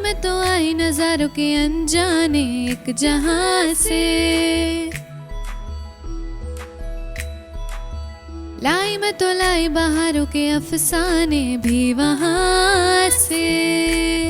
मैं तो आई नजारों के अनजाने एक जहां से, लाई मैं तो लाई बहारों के अफसाने भी वहां से।